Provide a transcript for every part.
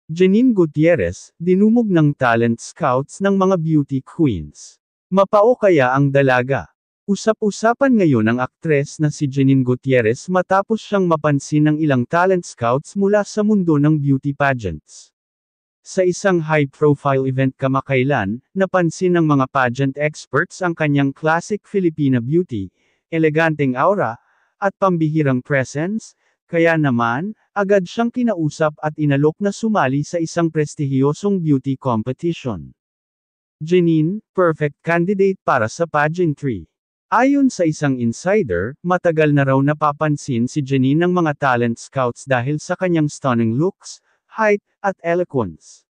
Janine Gutierrez, dinumog ng talent scouts ng mga beauty queens. Mapao kaya ang dalaga? Usap-usapan ngayon ang aktres na si Janine Gutierrez matapos siyang mapansin ng ilang talent scouts mula sa mundo ng beauty pageants. Sa isang high-profile event kamakailan, napansin ng mga pageant experts ang kanyang classic Filipina beauty, eleganteng aura, at pambihirang presence, kaya naman, agad siyang kinausap at inalok na sumali sa isang prestihiyosong beauty competition. Janine, perfect candidate para sa pageantry. Ayon sa isang insider, matagal na raw napapansin si Janine ng mga talent scouts dahil sa kanyang stunning looks, height, at eloquence.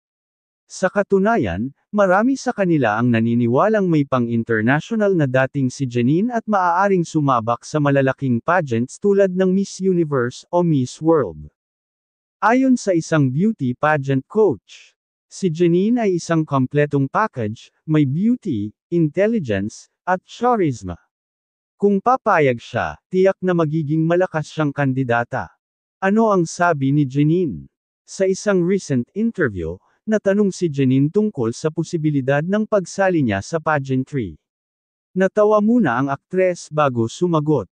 Sa katunayan, marami sa kanila ang naniniwalang may pang-international na dating si Janine at maaaring sumabak sa malalaking pageants tulad ng Miss Universe o Miss World. Ayon sa isang beauty pageant coach, si Janine ay isang kompletong package, may beauty, intelligence, at charisma. Kung papayag siya, tiyak na magiging malakas siyang kandidata. Ano ang sabi ni Janine? Sa isang recent interview, natanong si Janine tungkol sa posibilidad ng pagsali niya sa pageantry. Natawa muna ang aktres bago sumagot.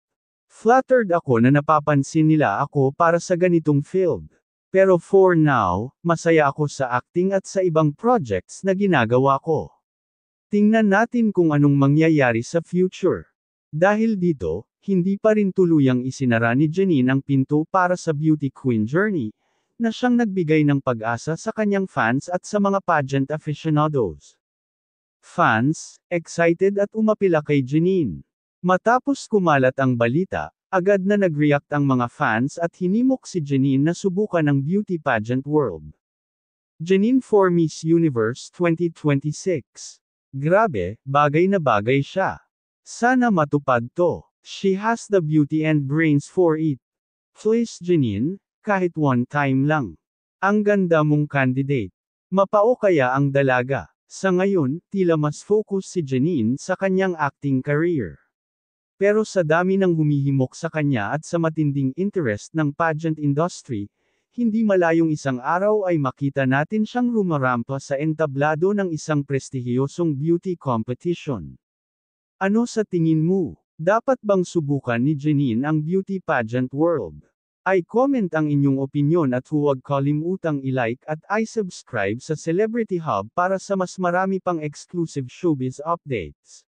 Flattered ako na napapansin nila ako para sa ganitong field. Pero for now, masaya ako sa acting at sa ibang projects na ginagawa ko. Tingnan natin kung anong mangyayari sa future. Dahil dito, hindi pa rin tuluyang isinara ni Janine ang pinto para sa beauty queen journey, na siyang nagbigay ng pag-asa sa kanyang fans at sa mga pageant aficionados. Fans, excited at umapila kay Janine. Matapos kumalat ang balita, agad na nag-react ang mga fans at hinimok si Janine na subukan ang beauty pageant world. Janine for Miss Universe 2026. Grabe, bagay na bagay siya. Sana matupad to. She has the beauty and brains for it. Please Janine, kahit one time lang. Ang ganda mong candidate. Mapao kaya ang dalaga? Sa ngayon, tila mas focus si Janine sa kanyang acting career. Pero sa dami ng humihimok sa kanya at sa matinding interest ng pageant industry, hindi malayong isang araw ay makita natin siyang rumarampa sa entablado ng isang prestihiyosong beauty competition. Ano sa tingin mo? Dapat bang subukan ni Janine ang beauty pageant world? I-comment ang inyong opinyon at huwag kalimutang i-like at i-subscribe sa Celebrity Hub para sa mas marami pang exclusive showbiz updates.